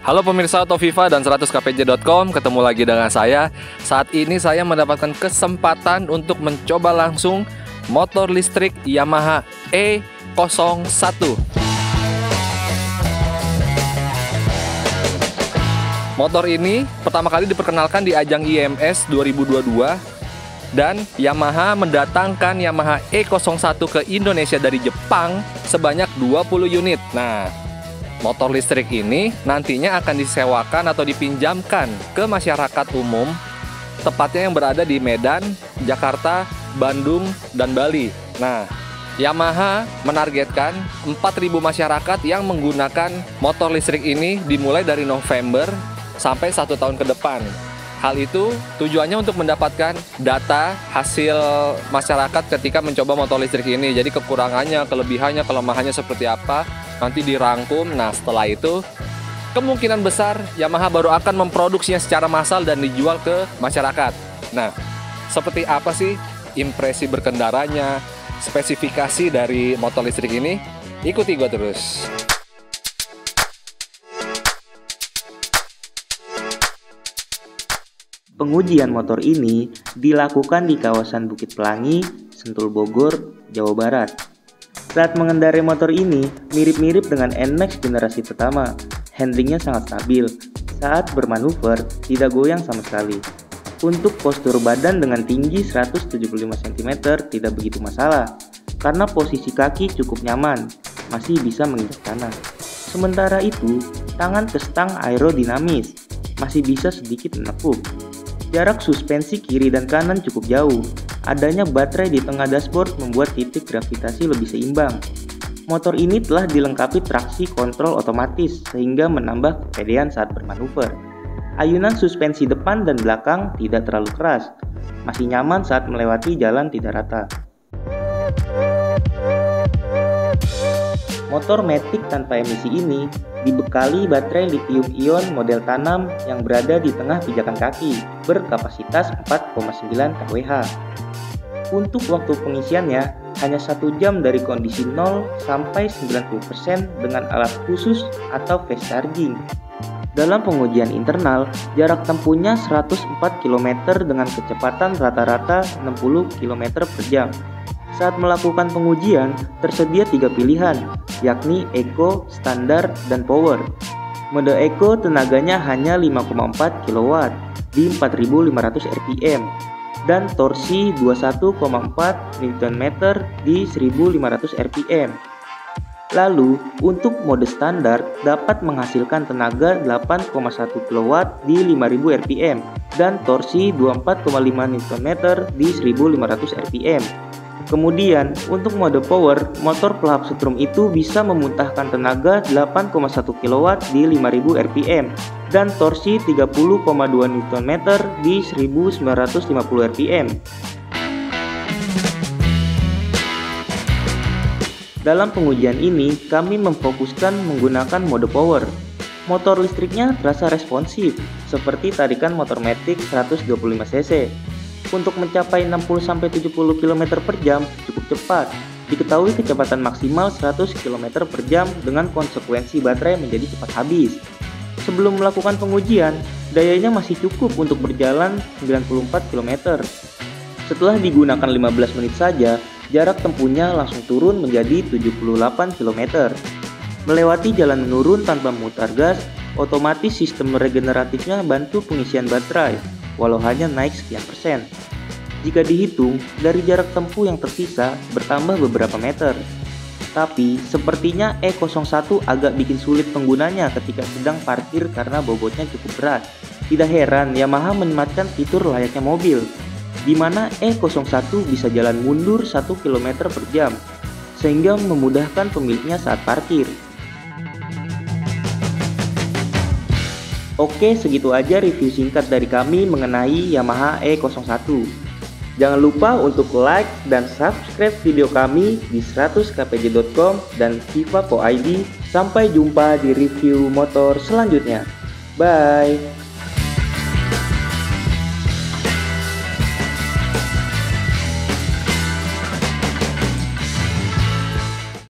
Halo pemirsa Otoviva dan 100kpj.com, ketemu lagi dengan saya. Saat ini saya mendapatkan kesempatan untuk mencoba langsung motor listrik Yamaha E01. Motor ini pertama kali diperkenalkan di ajang IMS 2022 dan Yamaha mendatangkan Yamaha E01 ke Indonesia dari Jepang sebanyak 20 unit. Nah, motor listrik ini nantinya akan disewakan atau dipinjamkan ke masyarakat umum, tepatnya yang berada di Medan, Jakarta, Bandung, dan Bali. Nah, Yamaha menargetkan 4.000 masyarakat yang menggunakan motor listrik ini dimulai dari November sampai 1 tahun ke depan. Hal itu tujuannya untuk mendapatkan data hasil masyarakat ketika mencoba motor listrik ini. Jadi kekurangannya, kelebihannya, kelemahannya seperti apa nanti dirangkum. Nah, setelah itu kemungkinan besar Yamaha baru akan memproduksinya secara massal dan dijual ke masyarakat. Nah, seperti apa sih impresi berkendaranya, spesifikasi dari motor listrik ini? Ikuti gue terus. Pengujian motor ini dilakukan di kawasan Bukit Pelangi, Sentul Bogor, Jawa Barat. Saat mengendarai motor ini mirip-mirip dengan NMAX generasi pertama. Handlingnya sangat stabil. Saat bermanuver tidak goyang sama sekali. Untuk postur badan dengan tinggi 175 cm tidak begitu masalah, karena posisi kaki cukup nyaman, masih bisa menginjak tanah. Sementara itu, tangan ke stang aerodinamis, masih bisa sedikit menekuk. Jarak suspensi kiri dan kanan cukup jauh. Adanya baterai di tengah dashboard membuat titik gravitasi lebih seimbang. Motor ini telah dilengkapi traksi kontrol otomatis sehingga menambah kepedean saat bermanuver. Ayunan suspensi depan dan belakang tidak terlalu keras, masih nyaman saat melewati jalan tidak rata. Motor Matic tanpa emisi ini dibekali baterai lithium-ion model tanam yang berada di tengah pijakan kaki berkapasitas 4,9 kWh. Untuk waktu pengisiannya hanya 1 jam dari kondisi 0 sampai 90% dengan alat khusus atau fast charging. Dalam pengujian internal, jarak tempuhnya 104 km dengan kecepatan rata-rata 60 km per jam. Saat melakukan pengujian, tersedia 3 pilihan, yakni Eco, Standar, dan Power. Mode Eco tenaganya hanya 5,4 kW di 4.500 rpm dan torsi 21,4 Nm di 1.500 rpm. Lalu, untuk mode standar dapat menghasilkan tenaga 8,1 kW di 5.000 rpm dan torsi 24,5 Nm di 1.500 rpm. Kemudian, untuk mode power, motor pelahap setrum itu bisa memuntahkan tenaga 8,1 kW di 5.000 rpm dan torsi 30,2 Nm di 1.950 rpm. Dalam pengujian ini, kami memfokuskan menggunakan mode power. Motor listriknya terasa responsif, seperti tarikan motor Matic 125 cc. Untuk mencapai 60-70 km per jam cukup cepat. Diketahui kecepatan maksimal 100 km per jam dengan konsekuensi baterai menjadi cepat habis. Sebelum melakukan pengujian, dayanya masih cukup untuk berjalan 94 km. Setelah digunakan 15 menit saja, jarak tempuhnya langsung turun menjadi 78 km. Melewati jalan menurun tanpa memutar gas, otomatis sistem regeneratifnya bantu pengisian baterai, walau hanya naik sekian persen. Jika dihitung, dari jarak tempuh yang tersisa bertambah beberapa meter. Tapi, sepertinya E01 agak bikin sulit penggunanya ketika sedang parkir karena bobotnya cukup berat. Tidak heran Yamaha menyematkan fitur layaknya mobil, di mana E01 bisa jalan mundur 1 km per jam, sehingga memudahkan pemiliknya saat parkir. Oke, segitu aja review singkat dari kami mengenai Yamaha E01. Jangan lupa untuk like dan subscribe video kami di 100kpj.com dan Viva.id. Sampai jumpa di review motor selanjutnya. Bye!